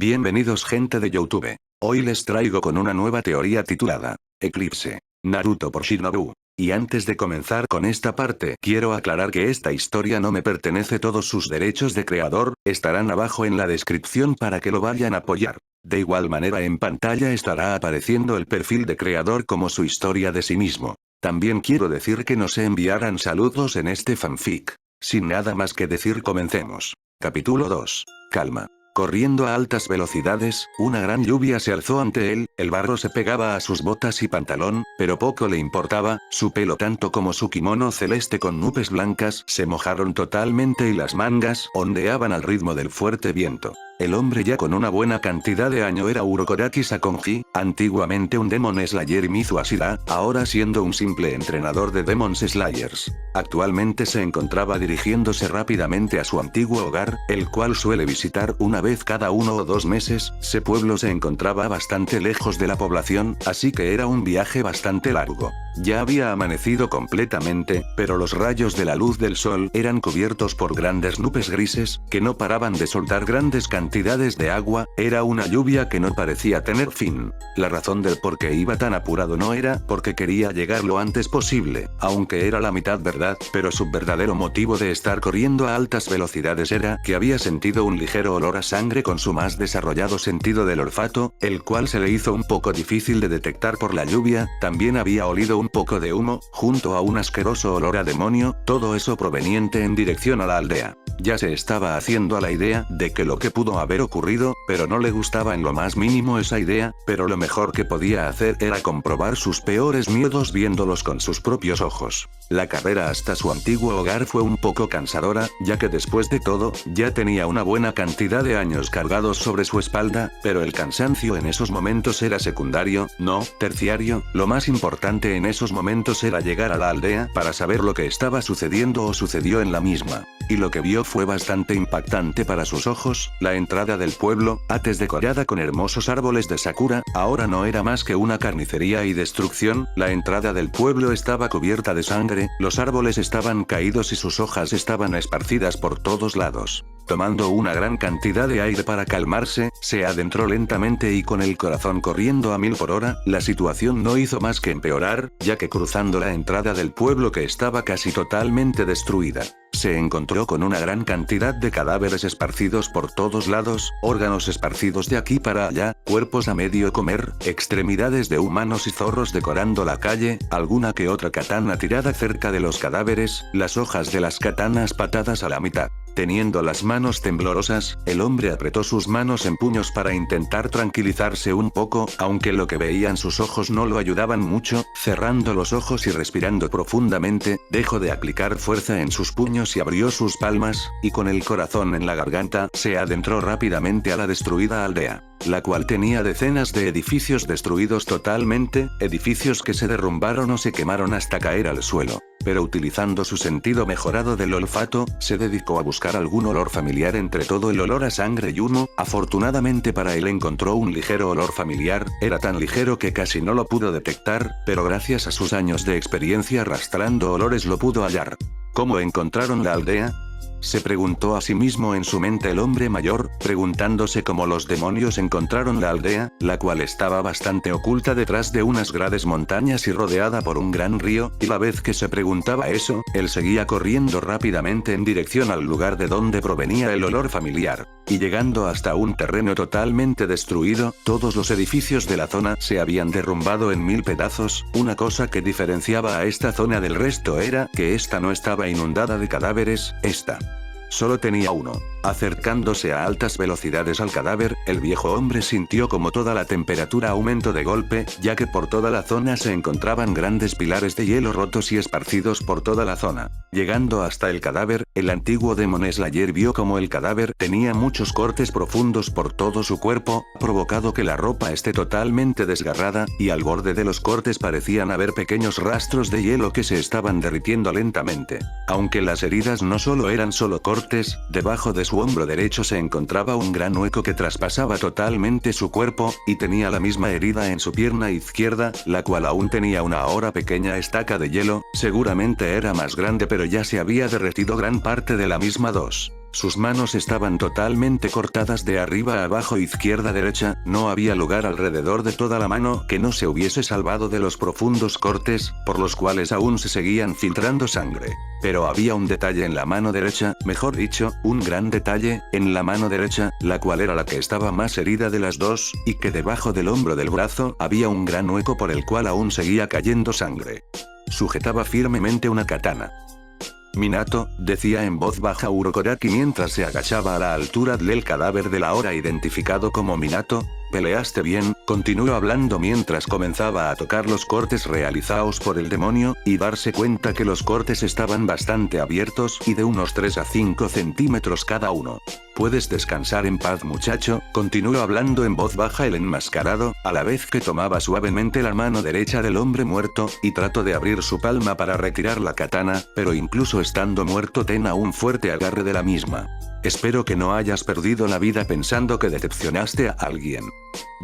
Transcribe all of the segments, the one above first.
Bienvenidos gente de YouTube. Hoy les traigo con una nueva teoría titulada Eclipse. Naruto por Shinobu. Y antes de comenzar con esta parte, quiero aclarar que esta historia no me pertenece, todos sus derechos de creador estarán abajo en la descripción para que lo vayan a apoyar. De igual manera en pantalla estará apareciendo el perfil de creador como su historia de sí mismo. También quiero decir que nos enviarán saludos en este fanfic. Sin nada más que decir, comencemos. Capítulo 2. Calma. Corriendo a altas velocidades, una gran lluvia se alzó ante él, el barro se pegaba a sus botas y pantalón, pero poco le importaba, su pelo tanto como su kimono celeste con nubes blancas se mojaron totalmente y las mangas ondeaban al ritmo del fuerte viento. El hombre ya con una buena cantidad de año era Urokodaki Sakonji, antiguamente un Demon Slayer y Mizu Ashira, ahora siendo un simple entrenador de Demon Slayers. Actualmente se encontraba dirigiéndose rápidamente a su antiguo hogar, el cual suele visitar una vez cada 1 o 2 meses, ese pueblo se encontraba bastante lejos de la población, así que era un viaje bastante largo. Ya había amanecido completamente, pero los rayos de la luz del sol eran cubiertos por grandes nubes grises, que no paraban de soltar grandes cantidades de agua, era una lluvia que no parecía tener fin. La razón del por qué iba tan apurado no era porque quería llegar lo antes posible, aunque era la mitad verdad, pero su verdadero motivo de estar corriendo a altas velocidades era que había sentido un ligero olor a sangre con su más desarrollado sentido del olfato, el cual se le hizo un poco difícil de detectar por la lluvia, también había olido un poco de humo, junto a un asqueroso olor a demonio, todo eso proveniente en dirección a la aldea. Ya se estaba haciendo a la idea de que lo que pudo haber ocurrido, pero no le gustaba en lo más mínimo esa idea, pero lo mejor que podía hacer era comprobar sus peores miedos viéndolos con sus propios ojos. La carrera hasta su antiguo hogar fue un poco cansadora, ya que después de todo, ya tenía una buena cantidad de años cargados sobre su espalda, pero el cansancio en esos momentos era secundario, no terciario, lo más importante en esos momentos era llegar a la aldea para saber lo que estaba sucediendo o sucedió en la misma. Y lo que vio fue bastante impactante para sus ojos, la entrada del pueblo, antes decorada con hermosos árboles de sakura, ahora no era más que una carnicería y destrucción, la entrada del pueblo estaba cubierta de sangre, los árboles estaban caídos y sus hojas estaban esparcidas por todos lados. Tomando una gran cantidad de aire para calmarse, se adentró lentamente y con el corazón corriendo a 1000 por hora, la situación no hizo más que empeorar, ya que cruzando la entrada del pueblo que estaba casi totalmente destruida, se encontró con una gran cantidad de cadáveres esparcidos por todos lados, órganos esparcidos de aquí para allá, cuerpos a medio comer, extremidades de humanos y zorros decorando la calle, alguna que otra katana tirada cerca de los cadáveres, las hojas de las katanas patadas a la mitad. Teniendo las manos temblorosas, el hombre apretó sus manos en puños para intentar tranquilizarse un poco, aunque lo que veían sus ojos no lo ayudaban mucho, cerrando los ojos y respirando profundamente, dejó de aplicar fuerza en sus puños y abrió sus palmas, y con el corazón en la garganta, se adentró rápidamente a la destruida aldea, la cual tenía decenas de edificios destruidos totalmente, edificios que se derrumbaron o se quemaron hasta caer al suelo. Pero utilizando su sentido mejorado del olfato, se dedicó a buscar algún olor familiar entre todo el olor a sangre y humo, afortunadamente para él encontró un ligero olor familiar, era tan ligero que casi no lo pudo detectar, pero gracias a sus años de experiencia arrastrando olores lo pudo hallar. ¿Cómo encontraron la aldea? Se preguntó a sí mismo en su mente el hombre mayor, preguntándose cómo los demonios encontraron la aldea, la cual estaba bastante oculta detrás de unas grandes montañas y rodeada por un gran río, y la vez que se preguntaba eso, él seguía corriendo rápidamente en dirección al lugar de donde provenía el olor familiar. Y llegando hasta un terreno totalmente destruido, todos los edificios de la zona se habían derrumbado en 1000 pedazos, una cosa que diferenciaba a esta zona del resto era que esta no estaba inundada de cadáveres, esta solo tenía uno. Acercándose a altas velocidades al cadáver, el viejo hombre sintió como toda la temperatura aumentó de golpe, ya que por toda la zona se encontraban grandes pilares de hielo rotos y esparcidos por toda la zona. Llegando hasta el cadáver, el antiguo Demon Slayer vio como el cadáver tenía muchos cortes profundos por todo su cuerpo, provocado que la ropa esté totalmente desgarrada, y al borde de los cortes parecían haber pequeños rastros de hielo que se estaban derritiendo lentamente. Aunque las heridas no solo eran solo cortes, debajo de su hombro derecho se encontraba un gran hueco que traspasaba totalmente su cuerpo, y tenía la misma herida en su pierna izquierda, la cual aún tenía una ahora pequeña estaca de hielo, seguramente era más grande pero ya se había derretido gran parte de la misma. Sus manos estaban totalmente cortadas de arriba a abajo, izquierda a derecha, no había lugar alrededor de toda la mano que no se hubiese salvado de los profundos cortes, por los cuales aún se seguían filtrando sangre. Pero había un detalle en la mano derecha, mejor dicho, un gran detalle, en la mano derecha, la cual era la que estaba más herida de las dos, y que debajo del hombro del brazo había un gran hueco por el cual aún seguía cayendo sangre. Sujetaba firmemente una katana. Minato, decía en voz baja Urokodaki mientras se agachaba a la altura del cadáver del ahora identificado como Minato. «Peleaste bien», continuó hablando mientras comenzaba a tocar los cortes realizados por el demonio, y darse cuenta que los cortes estaban bastante abiertos y de unos 3 a 5 centímetros cada uno. «Puedes descansar en paz, muchacho», continuó hablando en voz baja el enmascarado, a la vez que tomaba suavemente la mano derecha del hombre muerto, y trató de abrir su palma para retirar la katana, pero incluso estando muerto tenía un fuerte agarre de la misma. «Espero que no hayas perdido la vida pensando que decepcionaste a alguien»,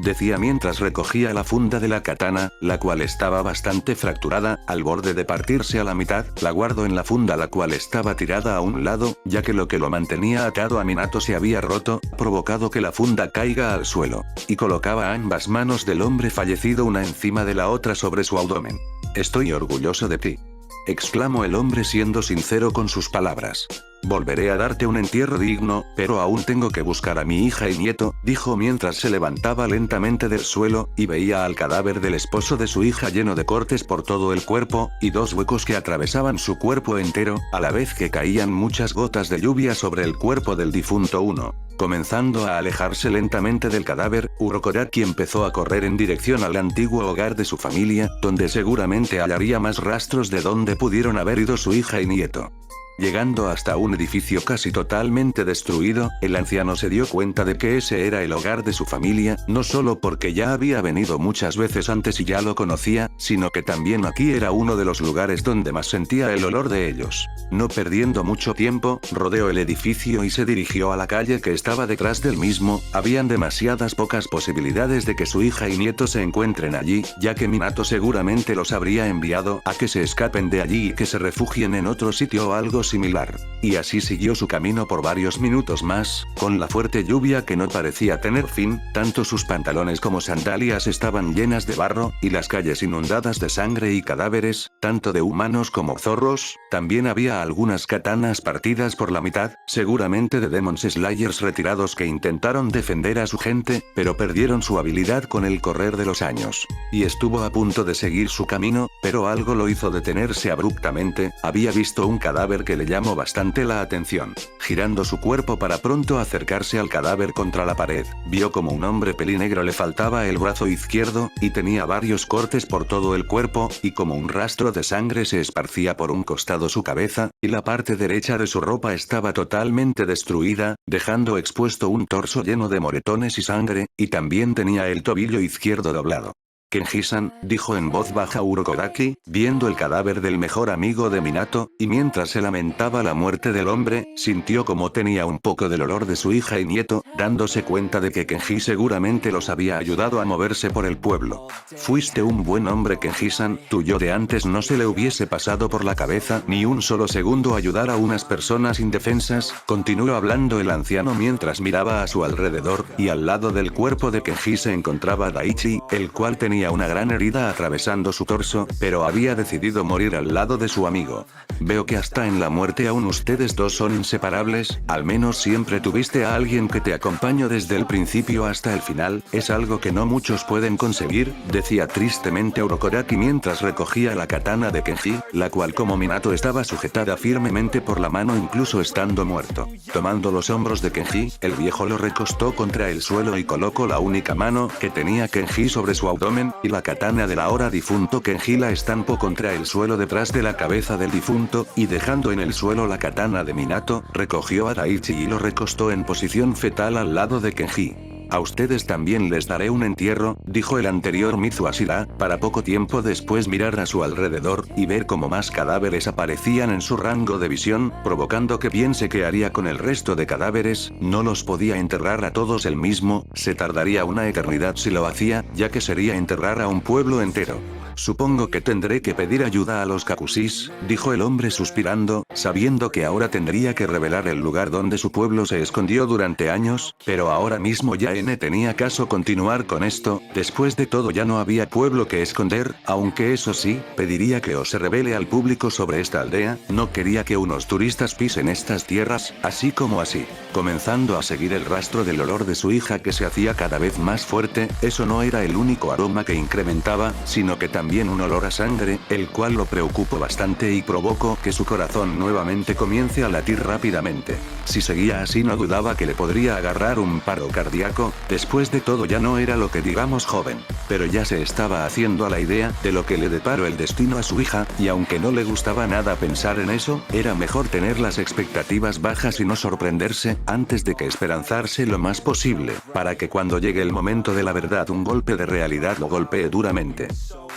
decía mientras recogía la funda de la katana, la cual estaba bastante fracturada, al borde de partirse a la mitad. La guardo en la funda, la cual estaba tirada a un lado, ya que lo que lo mantenía atado a Minato se había roto, provocado que la funda caiga al suelo. Y colocaba ambas manos del hombre fallecido una encima de la otra sobre su abdomen. «Estoy orgulloso de ti», exclamó el hombre siendo sincero con sus palabras. «Volveré a darte un entierro digno, pero aún tengo que buscar a mi hija y nieto», dijo mientras se levantaba lentamente del suelo, y veía al cadáver del esposo de su hija lleno de cortes por todo el cuerpo, y 2 huecos que atravesaban su cuerpo entero, a la vez que caían muchas gotas de lluvia sobre el cuerpo del difunto uno. Comenzando a alejarse lentamente del cadáver, Urokodaki empezó a correr en dirección al antiguo hogar de su familia, donde seguramente hallaría más rastros de dónde pudieron haber ido su hija y nieto. Llegando hasta un edificio casi totalmente destruido, el anciano se dio cuenta de que ese era el hogar de su familia, no solo porque ya había venido muchas veces antes y ya lo conocía, sino que también aquí era uno de los lugares donde más sentía el olor de ellos. No perdiendo mucho tiempo, rodeó el edificio y se dirigió a la calle que estaba detrás del mismo. Habían demasiadas pocas posibilidades de que su hija y nieto se encuentren allí, ya que Minato seguramente los habría enviado a que se escapen de allí y que se refugien en otro sitio o algo similar. Y así siguió su camino por varios minutos más, con la fuerte lluvia que no parecía tener fin. Tanto sus pantalones como sandalias estaban llenas de barro, y las calles inundadas de sangre y cadáveres, tanto de humanos como zorros. También había algunas katanas partidas por la mitad, seguramente de Demon Slayers retirados que intentaron defender a su gente, pero perdieron su habilidad con el correr de los años. Y estuvo a punto de seguir su camino, pero algo lo hizo detenerse abruptamente. Había visto un cadáver que le llamó bastante la atención. Girando su cuerpo para pronto acercarse al cadáver contra la pared, vio como un hombre pelinegro le faltaba el brazo izquierdo, y tenía varios cortes por todo el cuerpo, y como un rastro de sangre se esparcía por un costado su cabeza, y la parte derecha de su ropa estaba totalmente destruida, dejando expuesto un torso lleno de moretones y sangre, y también tenía el tobillo izquierdo doblado. «Kenji-san», dijo en voz baja Urokodaki, viendo el cadáver del mejor amigo de Minato, y mientras se lamentaba la muerte del hombre, sintió como tenía un poco del olor de su hija y nieto, dándose cuenta de que Kenji seguramente los había ayudado a moverse por el pueblo. «Fuiste un buen hombre, Kenji-san, tu yo de antes no se le hubiese pasado por la cabeza ni un solo segundo ayudar a unas personas indefensas», continuó hablando el anciano mientras miraba a su alrededor, y al lado del cuerpo de Kenji se encontraba Daichi, el cual tenía una gran herida atravesando su torso, pero había decidido morir al lado de su amigo. «Veo que hasta en la muerte aún ustedes dos son inseparables, al menos siempre tuviste a alguien que te acompañó desde el principio hasta el final, es algo que no muchos pueden conseguir», decía tristemente Urokodaki mientras recogía la katana de Kenji, la cual como Minato estaba sujetada firmemente por la mano incluso estando muerto. Tomando los hombros de Kenji, el viejo lo recostó contra el suelo y colocó la única mano que tenía Kenji sobre su abdomen, y la katana del ahora difunto Kenji la estampó contra el suelo detrás de la cabeza del difunto, y dejando en el suelo la katana de Minato, recogió a Daichi y lo recostó en posición fetal al lado de Kenji. «A ustedes también les daré un entierro», dijo el anterior Mizu Ashida, para poco tiempo después mirar a su alrededor, y ver cómo más cadáveres aparecían en su rango de visión, provocando que piense qué haría con el resto de cadáveres. No los podía enterrar a todos él mismo, se tardaría una eternidad si lo hacía, ya que sería enterrar a un pueblo entero. Supongo que tendré que pedir ayuda a los Kakushis, dijo el hombre suspirando, sabiendo que ahora tendría que revelar el lugar donde su pueblo se escondió durante años, pero ahora mismo ya no tenía caso continuar con esto, después de todo ya no había pueblo que esconder, aunque eso sí, pediría que se revele al público sobre esta aldea, no quería que unos turistas pisen estas tierras, así como así. Comenzando a seguir el rastro del olor de su hija que se hacía cada vez más fuerte, eso no era el único aroma que incrementaba, sino que también un olor a sangre, el cual lo preocupó bastante y provocó que su corazón nuevamente comience a latir rápidamente. Si seguía así no dudaba que le podría agarrar un paro cardíaco, después de todo ya no era lo que digamos joven, pero ya se estaba haciendo a la idea de lo que le deparó el destino a su hija, y aunque no le gustaba nada pensar en eso, era mejor tener las expectativas bajas y no sorprenderse, antes de que esperanzarse lo más posible, para que cuando llegue el momento de la verdad un golpe de realidad lo golpee duramente.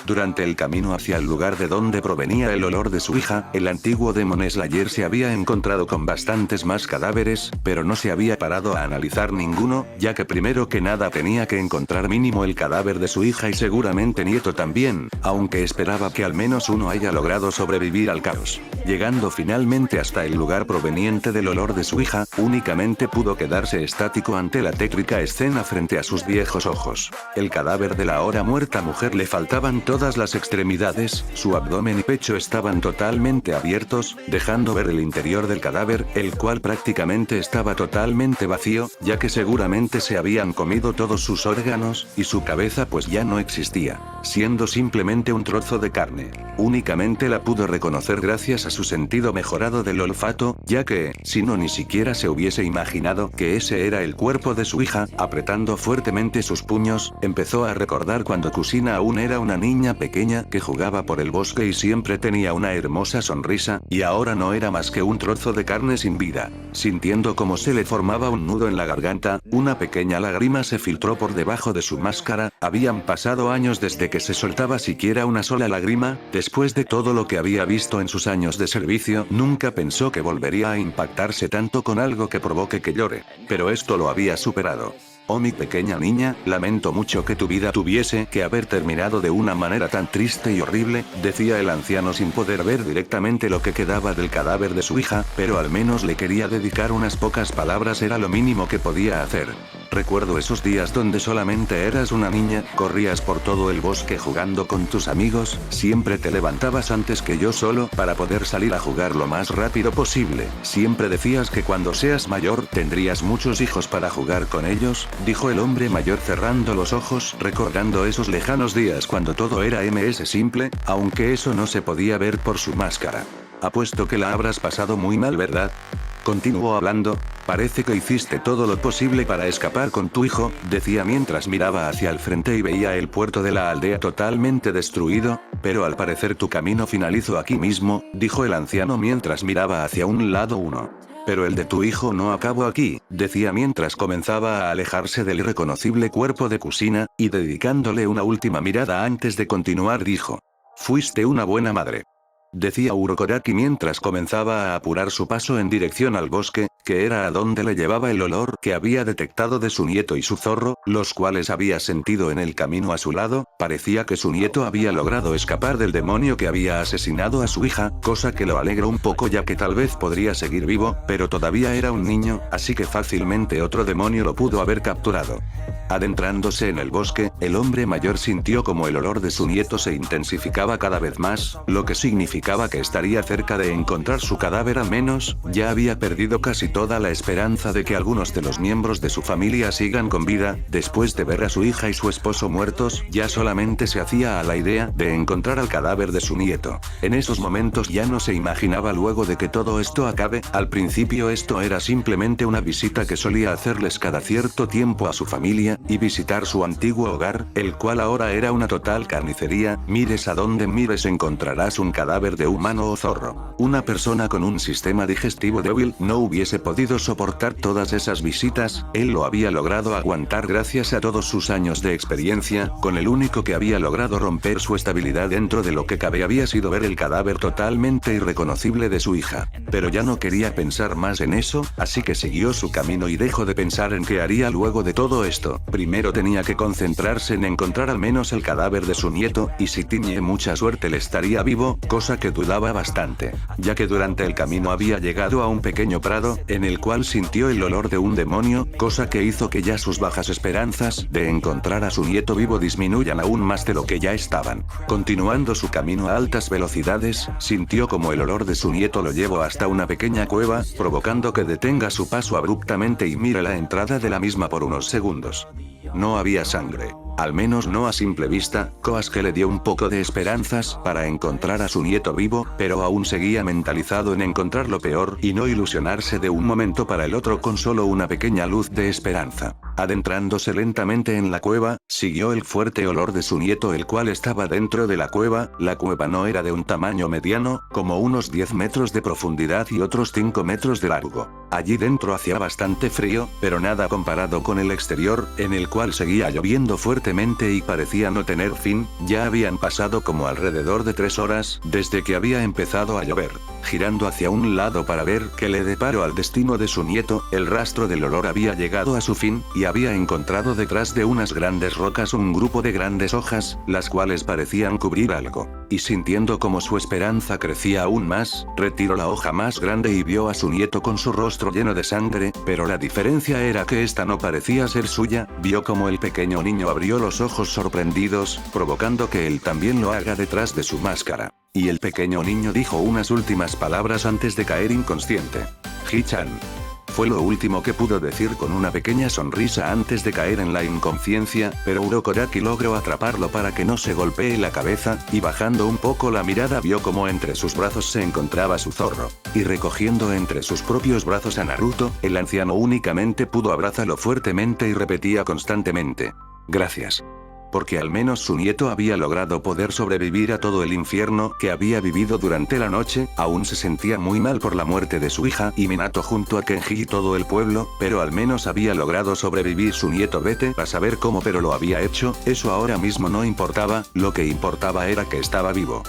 Durante el camino hacia el lugar de donde provenía el olor de su hija, el antiguo Demon Slayer se había encontrado con bastantes más cadáveres, pero no se había parado a analizar ninguno, ya que primero que nada tenía que encontrar mínimo el cadáver de su hija y seguramente nieto también, aunque esperaba que al menos uno haya logrado sobrevivir al caos. Llegando finalmente hasta el lugar proveniente del olor de su hija, únicamente pudo quedarse estático ante la tétrica escena frente a sus viejos ojos. El cadáver de la ahora muerta mujer le faltaban todas las extremidades, su abdomen y pecho estaban totalmente abiertos, dejando ver el interior del cadáver, el cual prácticamente estaba totalmente vacío, ya que seguramente se habían comido todos sus órganos, y su cabeza pues ya no existía, siendo simplemente un trozo de carne. Únicamente la pudo reconocer gracias a su sentido mejorado del olfato, ya que, si no ni siquiera se hubiese imaginado que ese era el cuerpo de su hija. Apretando fuertemente sus puños, empezó a recordar cuando Kusina aún era una niña pequeña que jugaba por el bosque y siempre tenía una hermosa sonrisa, y ahora no era más que un trozo de carne sin vida. Sintiendo como se le formaba un nudo en la garganta, una pequeña lágrima se filtró por debajo de su máscara. Habían pasado años desde que se soltaba siquiera una sola lágrima. Después de todo lo que había visto en sus años de servicio, nunca pensó que volvería a impactarse tanto con algo que provoque que llore. Pero esto lo había superado. Oh mi pequeña niña, lamento mucho que tu vida tuviese que haber terminado de una manera tan triste y horrible, decía el anciano sin poder ver directamente lo que quedaba del cadáver de su hija, pero al menos le quería dedicar unas pocas palabras, era lo mínimo que podía hacer. Recuerdo esos días donde solamente eras una niña, corrías por todo el bosque jugando con tus amigos, siempre te levantabas antes que yo solo para poder salir a jugar lo más rápido posible, siempre decías que cuando seas mayor tendrías muchos hijos para jugar con ellos, dijo el hombre mayor cerrando los ojos, recordando esos lejanos días cuando todo era simple, aunque eso no se podía ver por su máscara. Apuesto que la habrás pasado muy mal, ¿verdad? Continuó hablando. Parece que hiciste todo lo posible para escapar con tu hijo, decía mientras miraba hacia el frente y veía el puerto de la aldea totalmente destruido, pero al parecer tu camino finalizó aquí mismo, dijo el anciano mientras miraba hacia un lado uno. Pero el de tu hijo no acabó aquí, decía mientras comenzaba a alejarse del irreconocible cuerpo de Kusina, y dedicándole una última mirada antes de continuar dijo. Fuiste una buena madre. Decía Urokodaki mientras comenzaba a apurar su paso en dirección al bosque, que era a donde le llevaba el olor que había detectado de su nieto y su zorro, los cuales había sentido en el camino a su lado. Parecía que su nieto había logrado escapar del demonio que había asesinado a su hija, cosa que lo alegró un poco ya que tal vez podría seguir vivo, pero todavía era un niño, así que fácilmente otro demonio lo pudo haber capturado. Adentrándose en el bosque, el hombre mayor sintió como el olor de su nieto se intensificaba cada vez más, lo que significaba que estaría cerca de encontrar su cadáver. Al menos, ya había perdido casi toda la esperanza de que algunos de los miembros de su familia sigan con vida. Después de ver a su hija y su esposo muertos, ya solamente se hacía a la idea de encontrar al cadáver de su nieto. En esos momentos ya no se imaginaba luego de que todo esto acabe. Al principio esto era simplemente una visita que solía hacerles cada cierto tiempo a su familia, y visitar su antiguo hogar, el cual ahora era una total carnicería. Mires a donde mires encontrarás un cadáver cadáver de humano o zorro. Una persona con un sistema digestivo débil no hubiese podido soportar todas esas visitas, él lo había logrado aguantar gracias a todos sus años de experiencia, con el único que había logrado romper su estabilidad dentro de lo que cabe había sido ver el cadáver totalmente irreconocible de su hija. Pero ya no quería pensar más en eso, así que siguió su camino y dejó de pensar en qué haría luego de todo esto. Primero tenía que concentrarse en encontrar al menos el cadáver de su nieto, y si tenía mucha suerte le estaría vivo, cosa que dudaba bastante, ya que durante el camino había llegado a un pequeño prado, en el cual sintió el olor de un demonio, cosa que hizo que ya sus bajas esperanzas de encontrar a su nieto vivo disminuyan aún más de lo que ya estaban. Continuando su camino a altas velocidades, sintió como el olor de su nieto lo llevó hasta una pequeña cueva, provocando que detenga su paso abruptamente y mire la entrada de la misma por unos segundos. No había sangre. Al menos no a simple vista, cosa que le dio un poco de esperanzas para encontrar a su nieto vivo, pero aún seguía mentalizado en encontrar lo peor y no ilusionarse de un momento para el otro con solo una pequeña luz de esperanza. Adentrándose lentamente en la cueva, siguió el fuerte olor de su nieto el cual estaba dentro de la cueva no era de un tamaño mediano, como unos 10 metros de profundidad y otros 5 metros de largo. Allí dentro hacía bastante frío, pero nada comparado con el exterior, en el cual seguía lloviendo fuertemente y parecía no tener fin, ya habían pasado como alrededor de 3 horas, desde que había empezado a llover. Girando hacia un lado para ver qué le deparó al destino de su nieto, el rastro del olor había llegado a su fin, y había encontrado detrás de unas grandes rocas un grupo de grandes hojas, las cuales parecían cubrir algo. Y sintiendo como su esperanza crecía aún más, retiró la hoja más grande y vio a su nieto con su rostro lleno de sangre, pero la diferencia era que esta no parecía ser suya, vio como el pequeño niño abrió los ojos sorprendidos, provocando que él también lo haga detrás de su máscara. Y el pequeño niño dijo unas últimas palabras antes de caer inconsciente. Hichan. Fue lo último que pudo decir con una pequeña sonrisa antes de caer en la inconsciencia, pero Urokodaki logró atraparlo para que no se golpee la cabeza, y bajando un poco la mirada vio como entre sus brazos se encontraba su zorro. Y recogiendo entre sus propios brazos a Naruto, el anciano únicamente pudo abrazarlo fuertemente y repetía constantemente: gracias. Porque al menos su nieto había logrado poder sobrevivir a todo el infierno que había vivido durante la noche, aún se sentía muy mal por la muerte de su hija y Minato junto a Kenji y todo el pueblo, pero al menos había logrado sobrevivir su nieto, vete a saber cómo, pero lo había hecho, eso ahora mismo no importaba, lo que importaba era que estaba vivo.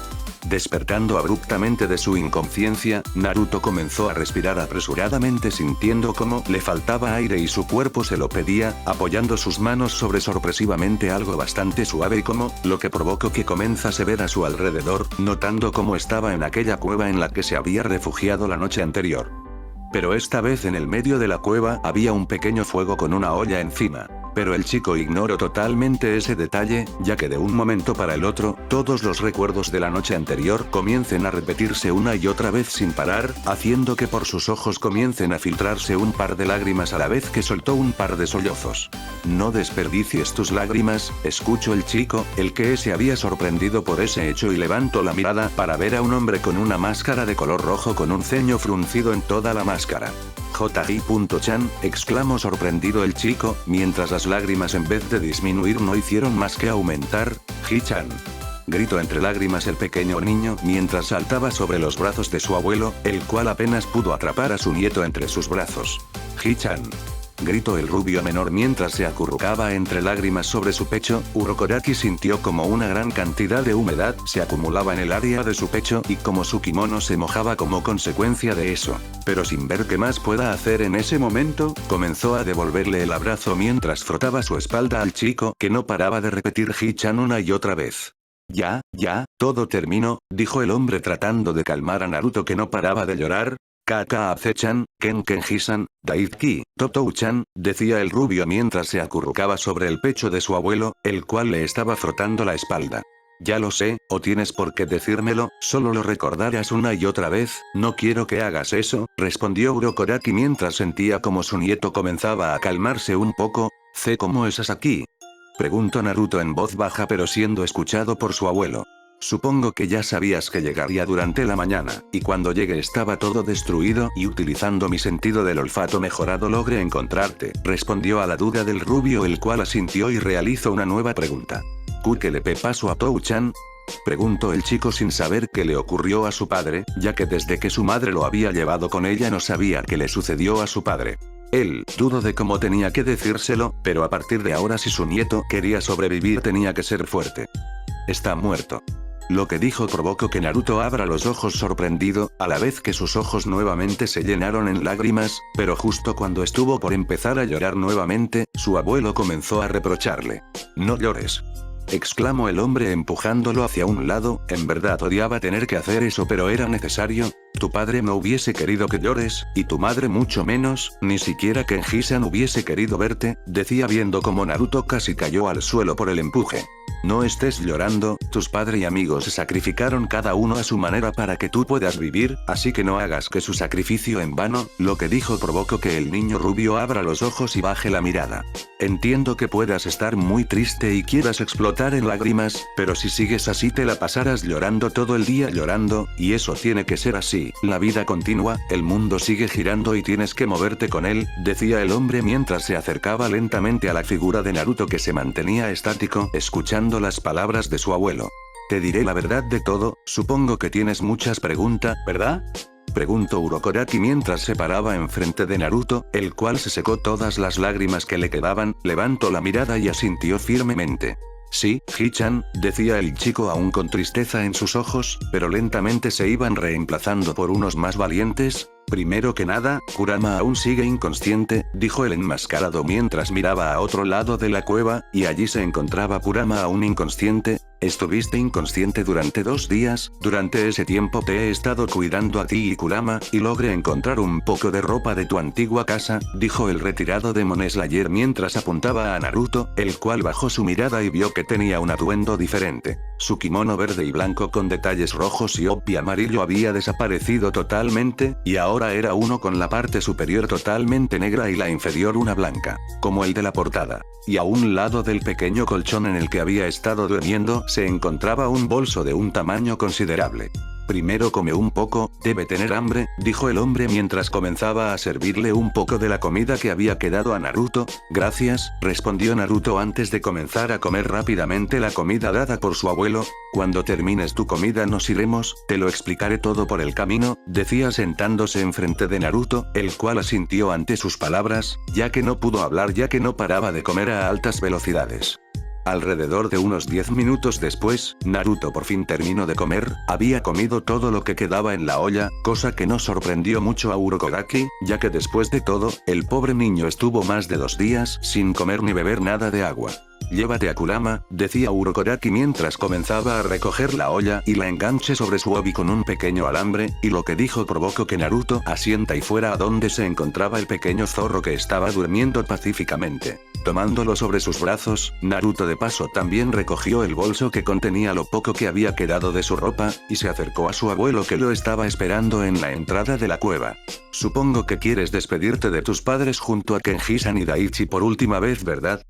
Despertando abruptamente de su inconsciencia, Naruto comenzó a respirar apresuradamente sintiendo como le faltaba aire y su cuerpo se lo pedía, apoyando sus manos sobre sorpresivamente algo bastante suave y como, lo que provocó que comenzase a ver a su alrededor, notando cómo estaba en aquella cueva en la que se había refugiado la noche anterior. Pero esta vez en el medio de la cueva había un pequeño fuego con una olla encima. Pero el chico ignoró totalmente ese detalle, ya que de un momento para el otro, todos los recuerdos de la noche anterior comiencen a repetirse una y otra vez sin parar, haciendo que por sus ojos comiencen a filtrarse un par de lágrimas a la vez que soltó un par de sollozos. No desperdicies tus lágrimas, escuchó el chico, el que se había sorprendido por ese hecho y levantó la mirada para ver a un hombre con una máscara de color rojo con un ceño fruncido en toda la máscara. J.I.Chan, exclamó sorprendido el chico, mientras las lágrimas en vez de disminuir no hicieron más que aumentar. Hichan. Gritó entre lágrimas el pequeño niño mientras saltaba sobre los brazos de su abuelo, el cual apenas pudo atrapar a su nieto entre sus brazos. Hichan. Gritó el rubio menor mientras se acurrucaba entre lágrimas sobre su pecho. Urokodaki sintió como una gran cantidad de humedad se acumulaba en el área de su pecho y como su kimono se mojaba como consecuencia de eso. Pero sin ver qué más pueda hacer en ese momento, comenzó a devolverle el abrazo mientras frotaba su espalda al chico que no paraba de repetir Hichan una y otra vez. Ya, todo terminó, dijo el hombre tratando de calmar a Naruto que no paraba de llorar. Kakaze-chan, Kenji-san, Daisuke, Totou-chan, decía el rubio mientras se acurrucaba sobre el pecho de su abuelo, el cual le estaba frotando la espalda. Ya lo sé, o tienes por qué decírmelo, solo lo recordarás una y otra vez, no quiero que hagas eso, respondió Urokodaki mientras sentía como su nieto comenzaba a calmarse un poco. ¿Cómo estás aquí?, preguntó Naruto en voz baja pero siendo escuchado por su abuelo. Supongo que ya sabías que llegaría durante la mañana, y cuando llegue estaba todo destruido y utilizando mi sentido del olfato mejorado logré encontrarte, respondió a la duda del rubio el cual asintió y realizó una nueva pregunta. ¿Qué le pasó a Tou-chan? Preguntó el chico sin saber qué le ocurrió a su padre, ya que desde que su madre lo había llevado con ella no sabía qué le sucedió a su padre. Él dudó de cómo tenía que decírselo, pero a partir de ahora si su nieto quería sobrevivir tenía que ser fuerte. Está muerto. Lo que dijo provocó que Naruto abra los ojos sorprendido, a la vez que sus ojos nuevamente se llenaron en lágrimas, pero justo cuando estuvo por empezar a llorar nuevamente, su abuelo comenzó a reprocharle. No llores. Exclamó el hombre empujándolo hacia un lado, en verdad odiaba tener que hacer eso pero era necesario. Tu padre no hubiese querido que llores, y tu madre mucho menos, ni siquiera Kenji-san hubiese querido verte, decía viendo como Naruto casi cayó al suelo por el empuje. No estés llorando, tus padres y amigos se sacrificaron cada uno a su manera para que tú puedas vivir, así que no hagas que su sacrificio en vano, lo que dijo provocó que el niño rubio abra los ojos y baje la mirada. Entiendo que puedas estar muy triste y quieras explotar en lágrimas, pero si sigues así te la pasarás llorando todo el día llorando, y eso tiene que ser así, la vida continúa, el mundo sigue girando y tienes que moverte con él, decía el hombre mientras se acercaba lentamente a la figura de Naruto que se mantenía estático, escuchando las palabras de su abuelo. Te diré la verdad de todo, supongo que tienes muchas preguntas, ¿verdad? Preguntó Urokodaki mientras se paraba enfrente de Naruto, el cual se secó todas las lágrimas que le quedaban, levantó la mirada y asintió firmemente. Sí, Hichan, decía el chico aún con tristeza en sus ojos, pero lentamente se iban reemplazando por unos más valientes. Primero que nada, Kurama aún sigue inconsciente, dijo el enmascarado mientras miraba a otro lado de la cueva, y allí se encontraba Kurama aún inconsciente. Estuviste inconsciente durante 2 días, durante ese tiempo te he estado cuidando a ti y Kurama, y logré encontrar un poco de ropa de tu antigua casa, dijo el retirado Demon Slayer mientras apuntaba a Naruto, el cual bajó su mirada y vio que tenía un atuendo diferente. Su kimono verde y blanco con detalles rojos y obvi amarillo había desaparecido totalmente, y ahora era uno con la parte superior totalmente negra y la inferior una blanca, como el de la portada. Y a un lado del pequeño colchón en el que había estado durmiendo, se encontraba un bolso de un tamaño considerable. Primero come un poco, debe tener hambre, dijo el hombre mientras comenzaba a servirle un poco de la comida que había quedado a Naruto. Gracias, respondió Naruto antes de comenzar a comer rápidamente la comida dada por su abuelo. Cuando termines tu comida nos iremos, te lo explicaré todo por el camino, decía sentándose enfrente de Naruto, el cual asintió ante sus palabras, ya que no pudo hablar ya que no paraba de comer a altas velocidades. Alrededor de unos 10 minutos después, Naruto por fin terminó de comer, había comido todo lo que quedaba en la olla, cosa que no sorprendió mucho a Urokodaki, ya que después de todo, el pobre niño estuvo más de 2 días sin comer ni beber nada de agua. Llévate a Kurama, decía Urokodaki mientras comenzaba a recoger la olla y la enganche sobre su obi con un pequeño alambre, y lo que dijo provocó que Naruto asienta y fuera a donde se encontraba el pequeño zorro que estaba durmiendo pacíficamente. Tomándolo sobre sus brazos, Naruto de paso también recogió el bolso que contenía lo poco que había quedado de su ropa, y se acercó a su abuelo que lo estaba esperando en la entrada de la cueva. Supongo que quieres despedirte de tus padres junto a Kenji-san y Daichi por última vez, ¿verdad?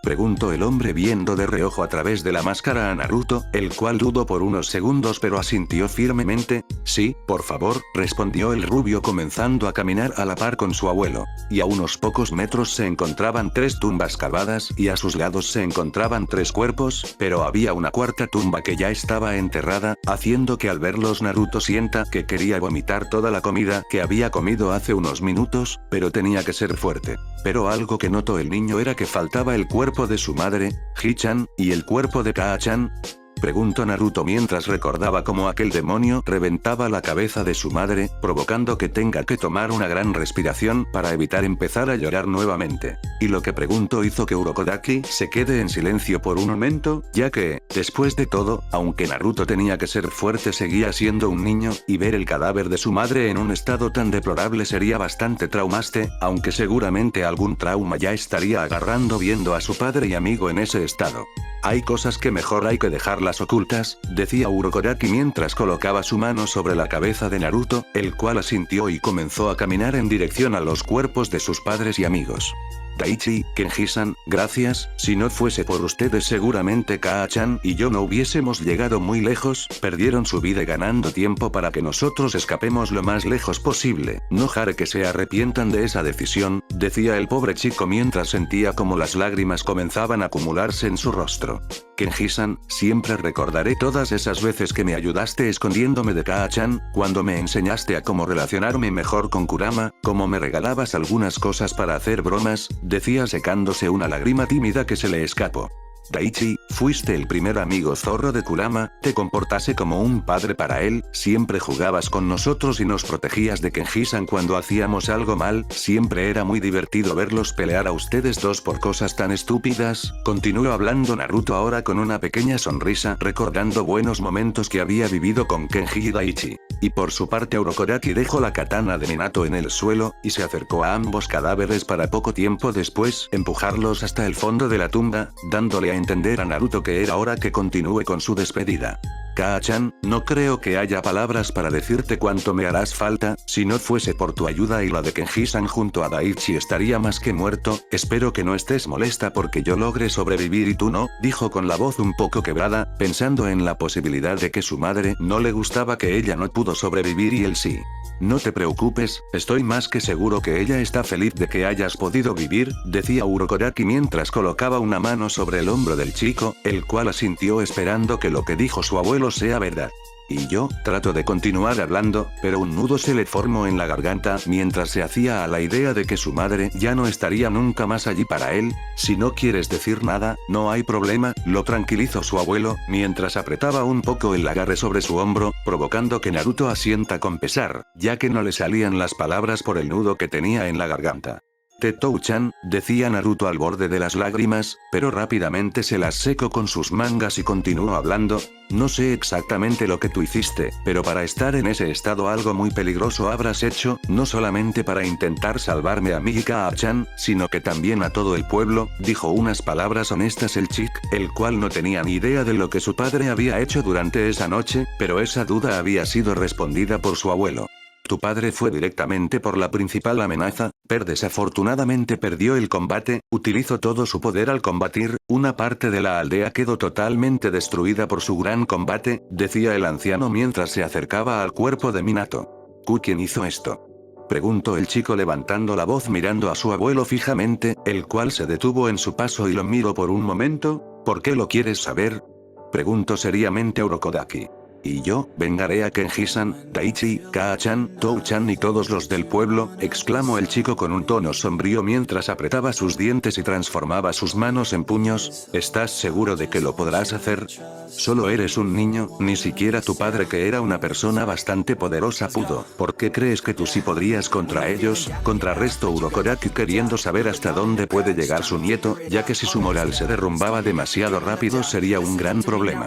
Preguntó el hombre viendo de reojo a través de la máscara a Naruto, el cual dudó por unos segundos pero asintió firmemente. Sí, por favor, respondió el rubio comenzando a caminar a la par con su abuelo. Y a unos pocos metros se encontraban 3 tumbas cavadas y a sus lados se encontraban 3 cuerpos, pero había una cuarta tumba que ya estaba enterrada, haciendo que al verlos Naruto sienta que quería vomitar toda la comida que había comido hace unos minutos, pero tenía que ser fuerte. Pero algo que notó el niño era que faltaba el cuerpo de su madre, Hichan, y el cuerpo de Kaa-chan. Preguntó Naruto mientras recordaba cómo aquel demonio reventaba la cabeza de su madre, provocando que tenga que tomar una gran respiración para evitar empezar a llorar nuevamente. Y lo que preguntó hizo que Urokodaki se quede en silencio por un momento, ya que, después de todo, aunque Naruto tenía que ser fuerte seguía siendo un niño, y ver el cadáver de su madre en un estado tan deplorable sería bastante traumante, aunque seguramente algún trauma ya estaría agarrando viendo a su padre y amigo en ese estado. Hay cosas que mejor hay que dejarlas ocultas, decía Urokodaki mientras colocaba su mano sobre la cabeza de Naruto, el cual asintió y comenzó a caminar en dirección a los cuerpos de sus padres y amigos. Daichi, Kenji-san, gracias, si no fuese por ustedes seguramente Kaa-chan y yo no hubiésemos llegado muy lejos, perdieron su vida ganando tiempo para que nosotros escapemos lo más lejos posible, no haré que se arrepientan de esa decisión, decía el pobre chico mientras sentía como las lágrimas comenzaban a acumularse en su rostro. Kenji-san, siempre recordaré todas esas veces que me ayudaste escondiéndome de Kaa-chan, cuando me enseñaste a cómo relacionarme mejor con Kurama, cómo me regalabas algunas cosas para hacer bromas, decía secándose una lágrima tímida que se le escapó. Daichi, fuiste el primer amigo zorro de Kurama, te comportaste como un padre para él, siempre jugabas con nosotros y nos protegías de Kenji-san cuando hacíamos algo mal, siempre era muy divertido verlos pelear a ustedes dos por cosas tan estúpidas, continuó hablando Naruto ahora con una pequeña sonrisa recordando buenos momentos que había vivido con Kenji y Daichi. Y por su parte Urokodaki dejó la katana de Minato en el suelo, y se acercó a ambos cadáveres para poco tiempo después empujarlos hasta el fondo de la tumba, dándole a entender a Naruto que era hora que continúe con su despedida. Kaa-chan, no creo que haya palabras para decirte cuánto me harás falta, si no fuese por tu ayuda y la de Kenji-san junto a Daichi estaría más que muerto, espero que no estés molesta porque yo logre sobrevivir y tú no, dijo con la voz un poco quebrada, pensando en la posibilidad de que su madre no le gustaba que ella no pudo sobrevivir y él sí. No te preocupes, estoy más que seguro que ella está feliz de que hayas podido vivir, decía Urokodaki mientras colocaba una mano sobre el hombro del chico, el cual asintió esperando que lo que dijo su abuelo sea verdad. Y yo, trato de continuar hablando, pero un nudo se le formó en la garganta mientras se hacía a la idea de que su madre ya no estaría nunca más allí para él. Si no quieres decir nada, no hay problema, lo tranquilizó su abuelo, mientras apretaba un poco el agarre sobre su hombro, provocando que Naruto asienta con pesar, ya que no le salían las palabras por el nudo que tenía en la garganta. Tetou-chan, decía Naruto al borde de las lágrimas, pero rápidamente se las secó con sus mangas y continuó hablando, no sé exactamente lo que tú hiciste, pero para estar en ese estado algo muy peligroso habrás hecho, no solamente para intentar salvarme a mí y Kaa-chan, sino que también a todo el pueblo, dijo unas palabras honestas el chick, el cual no tenía ni idea de lo que su padre había hecho durante esa noche, pero esa duda había sido respondida por su abuelo. Tu padre fue directamente por la principal amenaza, pero desafortunadamente perdió el combate, utilizó todo su poder al combatir, una parte de la aldea quedó totalmente destruida por su gran combate, decía el anciano mientras se acercaba al cuerpo de Minato. ¿Quién hizo esto? Preguntó el chico levantando la voz mirando a su abuelo fijamente, el cual se detuvo en su paso y lo miró por un momento. ¿Por qué lo quieres saber? Preguntó seriamente a Urokodaki. Y yo, vengaré a Kenji-san, Daichi, Kaa-chan, Tou-chan y todos los del pueblo, exclamó el chico con un tono sombrío mientras apretaba sus dientes y transformaba sus manos en puños. ¿Estás seguro de que lo podrás hacer? Solo eres un niño, ni siquiera tu padre que era una persona bastante poderosa pudo. ¿Por qué crees que tú sí podrías contra ellos? Contrarrestó Urokodaki queriendo saber hasta dónde puede llegar su nieto, ya que si su moral se derrumbaba demasiado rápido sería un gran problema.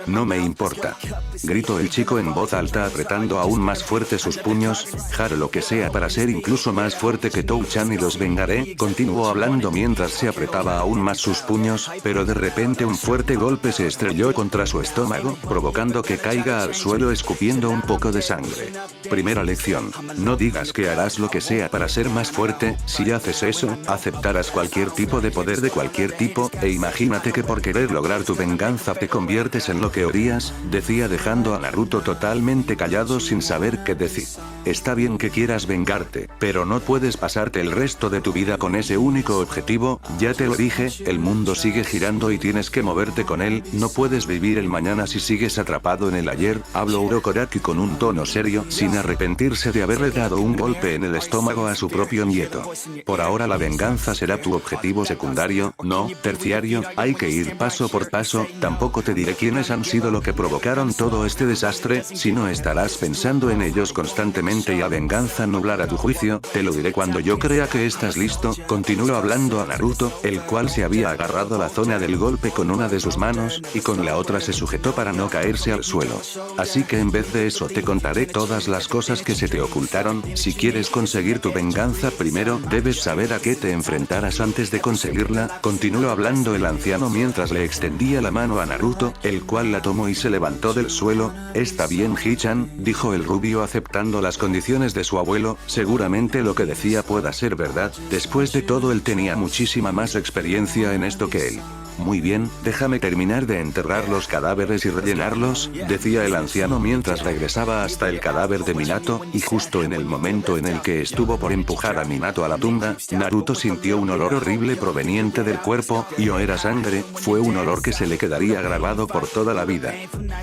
No me importa. Gritó el chico en voz alta apretando aún más fuerte sus puños, haré lo que sea para ser incluso más fuerte que Tou-chan y los vengaré, continuó hablando mientras se apretaba aún más sus puños, pero de repente un fuerte golpe se estrelló contra su estómago, provocando que caiga al suelo escupiendo un poco de sangre. Primera lección, no digas que harás lo que sea para ser más fuerte, si haces eso, aceptarás cualquier tipo de poder de cualquier tipo, e imagínate que por querer lograr tu venganza te conviertes en lo que odias, decía dejando a Naruto totalmente callado sin saber qué decir. Está bien que quieras vengarte, pero no puedes pasarte el resto de tu vida con ese único objetivo, ya te lo dije, el mundo sigue girando y tienes que moverte con él, no puedes vivir el mañana si sigues atrapado en el ayer, habló Urokodaki con un tono serio, sin arrepentirse de haberle dado un golpe en el estómago a su propio nieto. Por ahora la venganza será tu objetivo secundario, no terciario, hay que ir paso por paso, tampoco te diré quiénes han sido lo que provocaron todo este desastre, si no estarás pensando en ellos constantemente y la venganza nublará tu juicio, te lo diré cuando yo crea que estás listo, continuó hablando a Naruto, el cual se había agarrado la zona del golpe con una de sus manos, y con la otra se sujetó para no caerse al suelo. Así que en vez de eso te contaré todas las cosas que se te ocultaron, si quieres conseguir tu venganza primero, debes saber a qué te enfrentarás antes de conseguirla, continuó hablando el anciano mientras le extendía la mano a Naruto, el cual la tomó y se levantó del suelo. Está bien Hichan, dijo el rubio aceptando las condiciones de su abuelo, seguramente lo que decía pueda ser verdad, después de todo él tenía muchísima más experiencia en esto que él. Muy bien, déjame terminar de enterrar los cadáveres y rellenarlos, decía el anciano mientras regresaba hasta el cadáver de Minato, y justo en el momento en el que estuvo por empujar a Minato a la tumba, Naruto sintió un olor horrible proveniente del cuerpo, y o era sangre, fue un olor que se le quedaría grabado por toda la vida.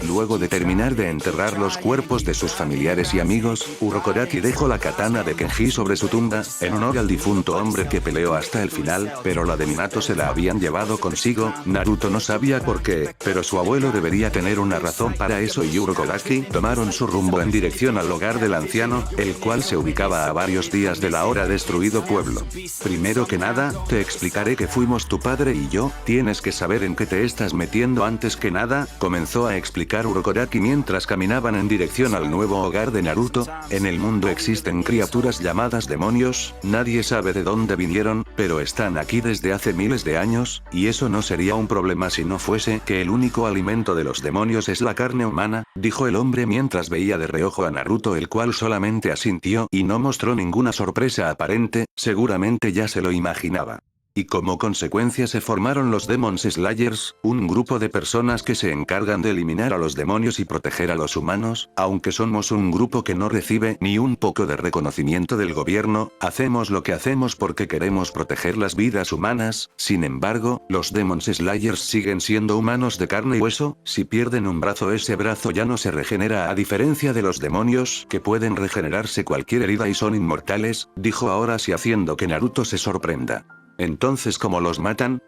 Luego de terminar de enterrar los cuerpos de sus familiares y amigos, Urokodaki dejó la katana de Kenji sobre su tumba, en honor al difunto hombre que peleó hasta el final, pero la de Minato se la habían llevado consigo. Naruto no sabía por qué, pero su abuelo debería tener una razón para eso y Urokodaki tomaron su rumbo en dirección al hogar del anciano, el cual se ubicaba a varios días del ahora destruido pueblo. Primero que nada, te explicaré que fuimos tu padre y yo, tienes que saber en qué te estás metiendo antes que nada, comenzó a explicar Urokodaki mientras caminaban en dirección al nuevo hogar de Naruto. En el mundo existen criaturas llamadas demonios, nadie sabe de dónde vinieron, pero están aquí desde hace miles de años, y eso no sería un problema si no fuese que el único alimento de los demonios es la carne humana, dijo el hombre mientras veía de reojo a Naruto, el cual solamente asintió y no mostró ninguna sorpresa aparente, seguramente ya se lo imaginaba. Y como consecuencia se formaron los Demon Slayers, un grupo de personas que se encargan de eliminar a los demonios y proteger a los humanos, aunque somos un grupo que no recibe ni un poco de reconocimiento del gobierno, hacemos lo que hacemos porque queremos proteger las vidas humanas. Sin embargo, los Demon Slayers siguen siendo humanos de carne y hueso, si pierden un brazo ese brazo ya no se regenera, a diferencia de los demonios que pueden regenerarse cualquier herida y son inmortales, dijo ahora sí haciendo que Naruto se sorprenda. Entonces, ¿cómo los matan?,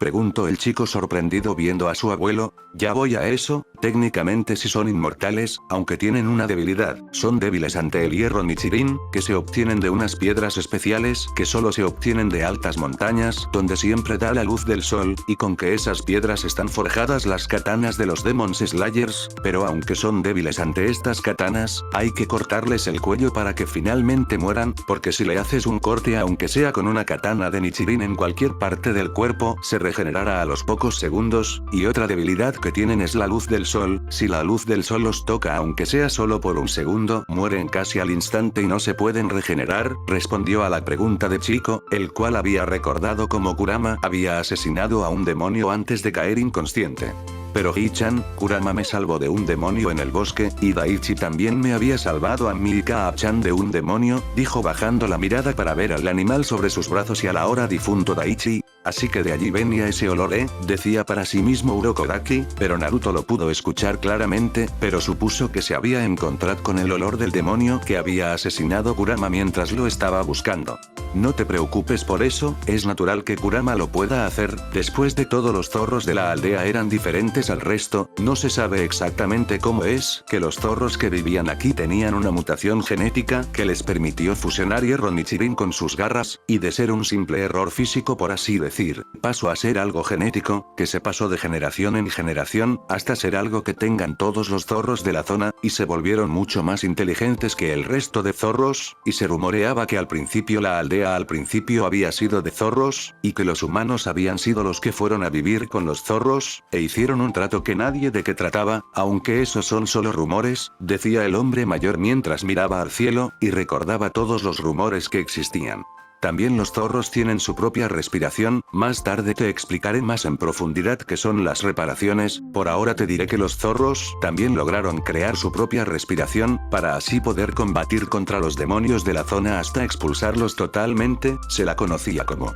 preguntó el chico sorprendido viendo a su abuelo. Ya voy a eso, técnicamente sí son inmortales, aunque tienen una debilidad, son débiles ante el hierro Nichirin, que se obtienen de unas piedras especiales que solo se obtienen de altas montañas, donde siempre da la luz del sol, y con que esas piedras están forjadas las katanas de los Demon Slayers, pero aunque son débiles ante estas katanas, hay que cortarles el cuello para que finalmente mueran, porque si le haces un corte aunque sea con una katana de Nichirin en cualquier parte del cuerpo, se regenerará a los pocos segundos, y otra debilidad que tienen es la luz del sol, si la luz del sol los toca aunque sea solo por un segundo, mueren casi al instante y no se pueden regenerar, respondió a la pregunta de Chico, el cual había recordado cómo Kurama había asesinado a un demonio antes de caer inconsciente. Pero Hichan, Kurama me salvó de un demonio en el bosque, y Daichi también me había salvado a mí y Kaa-chan de un demonio, dijo bajando la mirada para ver al animal sobre sus brazos y al ahora difunto Daichi. Así que de allí venía ese olor, decía para sí mismo Urokodaki, pero Naruto lo pudo escuchar claramente, pero supuso que se había encontrado con el olor del demonio que había asesinado Kurama mientras lo estaba buscando. No te preocupes por eso, es natural que Kurama lo pueda hacer, después de todo los zorros de la aldea eran diferentes al resto, no se sabe exactamente cómo es que los zorros que vivían aquí tenían una mutación genética que les permitió fusionar hierro Nichirin con sus garras, y de ser un simple error físico por así decir, pasó a ser algo genético, que se pasó de generación en generación, hasta ser algo que tengan todos los zorros de la zona, y se volvieron mucho más inteligentes que el resto de zorros, y se rumoreaba que al principio la aldea al principio había sido de zorros, y que los humanos habían sido los que fueron a vivir con los zorros, e hicieron un trato que nadie de qué trataba, aunque esos son solo rumores, decía el hombre mayor mientras miraba al cielo, y recordaba todos los rumores que existían. También los zorros tienen su propia respiración, más tarde te explicaré más en profundidad qué son las reparaciones, por ahora te diré que los zorros también lograron crear su propia respiración, para así poder combatir contra los demonios de la zona hasta expulsarlos totalmente, se la conocía como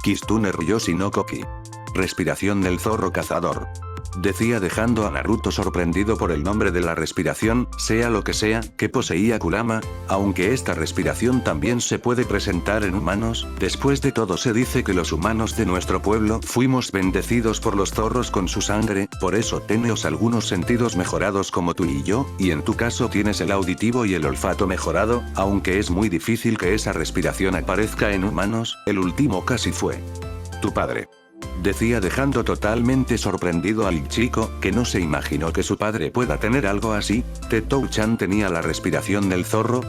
Kitsune Ryoshi no Koki. Respiración del zorro cazador. Decía dejando a Naruto sorprendido por el nombre de la respiración, sea lo que sea, que poseía Kurama, aunque esta respiración también se puede presentar en humanos, después de todo se dice que los humanos de nuestro pueblo fuimos bendecidos por los zorros con su sangre, por eso tenemos algunos sentidos mejorados como tú y yo, y en tu caso tienes el auditivo y el olfato mejorado, aunque es muy difícil que esa respiración aparezca en humanos, el último casi fue tu padre. Decía dejando totalmente sorprendido al chico, que no se imaginó que su padre pueda tener algo así. ¿Tetou-chan tenía la respiración del zorro?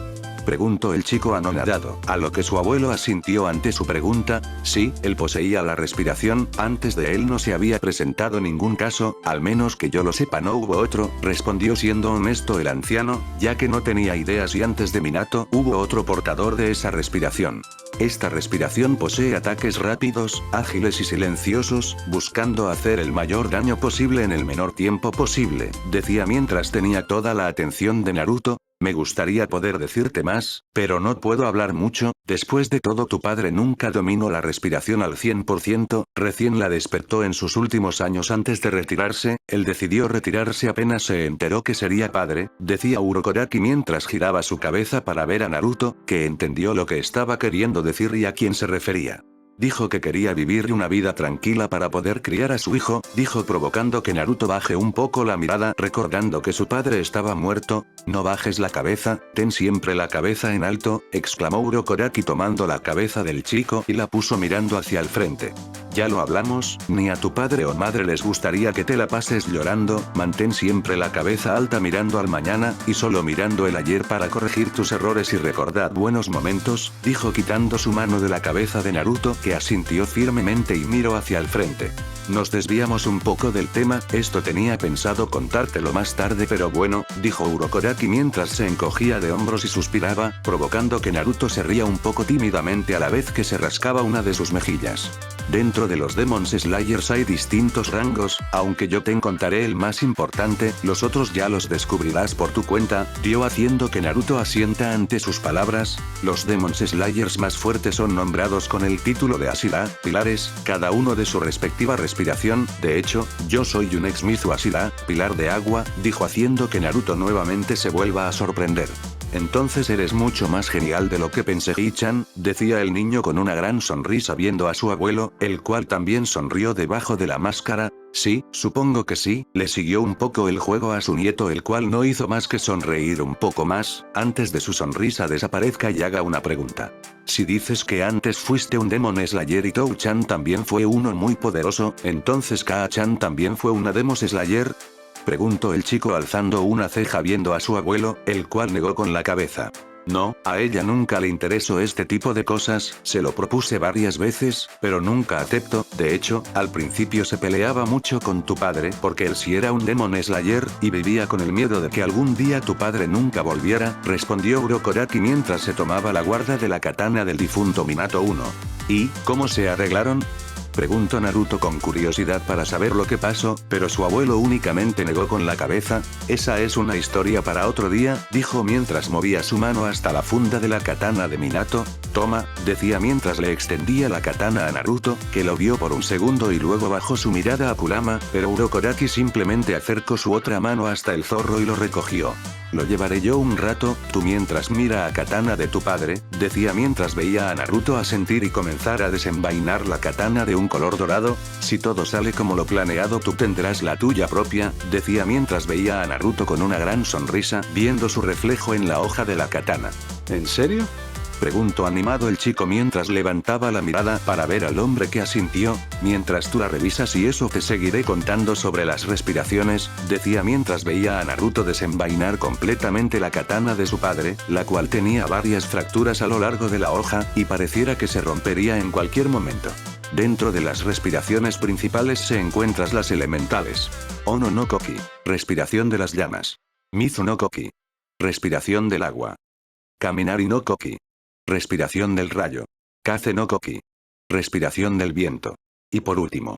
Preguntó el chico anonadado, a lo que su abuelo asintió ante su pregunta. Sí, él poseía la respiración, antes de él no se había presentado ningún caso, al menos que yo lo sepa no hubo otro, respondió siendo honesto el anciano, ya que no tenía idea si antes de Minato hubo otro portador de esa respiración. Esta respiración posee ataques rápidos, ágiles y silenciosos, buscando hacer el mayor daño posible en el menor tiempo posible, decía mientras tenía toda la atención de Naruto. Me gustaría poder decirte más, pero no puedo hablar mucho, después de todo tu padre nunca dominó la respiración al 100%, recién la despertó en sus últimos años antes de retirarse, él decidió retirarse apenas se enteró que sería padre, decía Urokodaki mientras giraba su cabeza para ver a Naruto, que entendió lo que estaba queriendo decir y a quién se refería. Dijo que quería vivir una vida tranquila para poder criar a su hijo, dijo provocando que Naruto baje un poco la mirada recordando que su padre estaba muerto. No bajes la cabeza, ten siempre la cabeza en alto, exclamó Urokodaki tomando la cabeza del chico y la puso mirando hacia el frente. Ya lo hablamos, ni a tu padre o madre les gustaría que te la pases llorando, mantén siempre la cabeza alta mirando al mañana, y solo mirando el ayer para corregir tus errores y recordar buenos momentos, dijo quitando su mano de la cabeza de Naruto, que asintió firmemente y miró hacia el frente. Nos desviamos un poco del tema, esto tenía pensado contártelo más tarde pero bueno, dijo Urokodaki mientras se encogía de hombros y suspiraba, provocando que Naruto se ría un poco tímidamente a la vez que se rascaba una de sus mejillas. Dentro de los Demon Slayers hay distintos rangos, aunque yo te contaré el más importante, los otros ya los descubrirás por tu cuenta, dio haciendo que Naruto asienta ante sus palabras. Los Demon Slayers más fuertes son nombrados con el título de Ashira, pilares, cada uno de su respectiva respiración, de hecho, yo soy un ex Mizu Ashira, pilar de agua, dijo haciendo que Naruto nuevamente se vuelva a sorprender. Entonces eres mucho más genial de lo que pensé Hichan, decía el niño con una gran sonrisa viendo a su abuelo, el cual también sonrió debajo de la máscara. Sí, supongo que sí, le siguió un poco el juego a su nieto el cual no hizo más que sonreír un poco más, antes de su sonrisa desaparezca y haga una pregunta. Si dices que antes fuiste un Demon Slayer y Tou-chan también fue uno muy poderoso, entonces Kaa-chan también fue una Demon Slayer. Preguntó el chico alzando una ceja viendo a su abuelo, el cual negó con la cabeza. No, a ella nunca le interesó este tipo de cosas, se lo propuse varias veces, pero nunca aceptó, de hecho, al principio se peleaba mucho con tu padre porque él sí era un Demon Slayer, y vivía con el miedo de que algún día tu padre nunca volviera, respondió Urokodaki mientras se tomaba la guarda de la katana del difunto Minato 1. ¿Y, cómo se arreglaron? Preguntó Naruto con curiosidad para saber lo que pasó, pero su abuelo únicamente negó con la cabeza. Esa es una historia para otro día, dijo mientras movía su mano hasta la funda de la katana de Minato. Toma, decía mientras le extendía la katana a Naruto, que lo vio por un segundo y luego bajó su mirada a Kurama, pero Urokodaki simplemente acercó su otra mano hasta el zorro y lo recogió. Lo llevaré yo un rato, tú mientras mira a katana de tu padre, decía mientras veía a Naruto asentir y comenzar a desenvainar la katana de un color dorado. Si todo sale como lo planeado tú tendrás la tuya propia, decía mientras veía a Naruto con una gran sonrisa, viendo su reflejo en la hoja de la katana. ¿En serio? Preguntó animado el chico mientras levantaba la mirada para ver al hombre que asintió. Mientras tú la revisas y eso te seguiré contando sobre las respiraciones, decía mientras veía a Naruto desenvainar completamente la katana de su padre, la cual tenía varias fracturas a lo largo de la hoja, y pareciera que se rompería en cualquier momento. Dentro de las respiraciones principales se encuentran las elementales. Ono no Koki, respiración de las llamas. Mizu no Koki, respiración del agua. Kaminari no Koki, respiración del rayo. Kaze no Koki, respiración del viento. Y por último,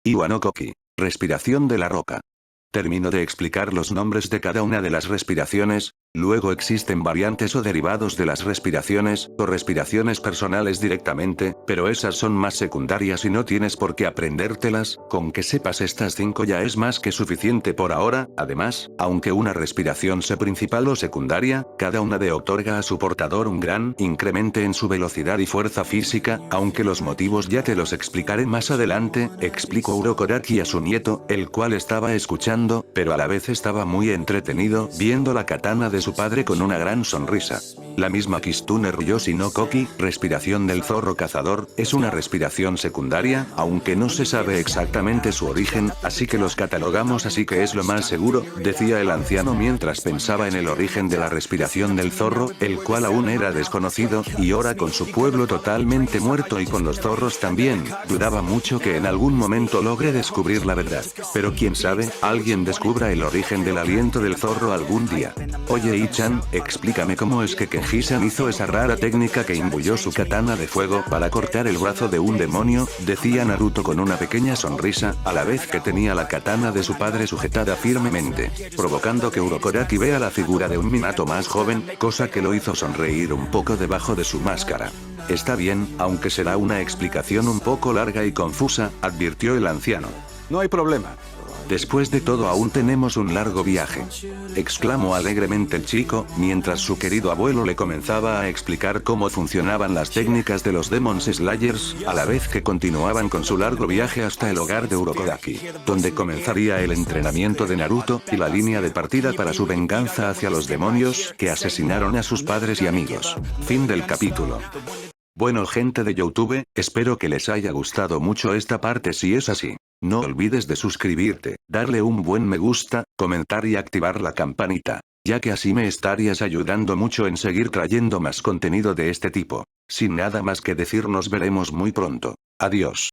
Iwa no Koki, respiración de la roca. Termino de explicar los nombres de cada una de las respiraciones. Luego existen variantes o derivados de las respiraciones, o respiraciones personales directamente, pero esas son más secundarias y no tienes por qué aprendértelas, con que sepas estas 5 ya es más que suficiente por ahora. Además, aunque una respiración sea principal o secundaria, cada una de otorga a su portador un gran incremento en su velocidad y fuerza física, aunque los motivos ya te los explicaré más adelante, explicó Urokodaki a su nieto, el cual estaba escuchando, pero a la vez estaba muy entretenido, viendo la katana de su padre con una gran sonrisa. La misma Kitsune Ryoshi no Koki, respiración del zorro cazador, es una respiración secundaria, aunque no se sabe exactamente su origen, así que los catalogamos así que es lo más seguro, decía el anciano mientras pensaba en el origen de la respiración del zorro, el cual aún era desconocido, y ahora con su pueblo totalmente muerto y con los zorros también, dudaba mucho que en algún momento logre descubrir la verdad. Pero quién sabe, alguien descubra el origen del aliento del zorro algún día. Oye Ichan, explícame cómo es que Kenji-san hizo esa rara técnica que imbuyó su katana de fuego para cortar el brazo de un demonio, decía Naruto con una pequeña sonrisa, a la vez que tenía la katana de su padre sujetada firmemente, provocando que Urokodaki vea la figura de un Minato más joven, cosa que lo hizo sonreír un poco debajo de su máscara. Está bien, aunque será una explicación un poco larga y confusa, advirtió el anciano. No hay problema. Después de todo aún tenemos un largo viaje, exclamó alegremente el chico, mientras su querido abuelo le comenzaba a explicar cómo funcionaban las técnicas de los Demon Slayers, a la vez que continuaban con su largo viaje hasta el hogar de Urokodaki, donde comenzaría el entrenamiento de Naruto, y la línea de partida para su venganza hacia los demonios, que asesinaron a sus padres y amigos. Fin del capítulo. Bueno gente de YouTube, espero que les haya gustado mucho esta parte. Si es así, no olvides de suscribirte, darle un buen me gusta, comentar y activar la campanita, ya que así me estarías ayudando mucho en seguir trayendo más contenido de este tipo. Sin nada más que decir, nos veremos muy pronto. Adiós.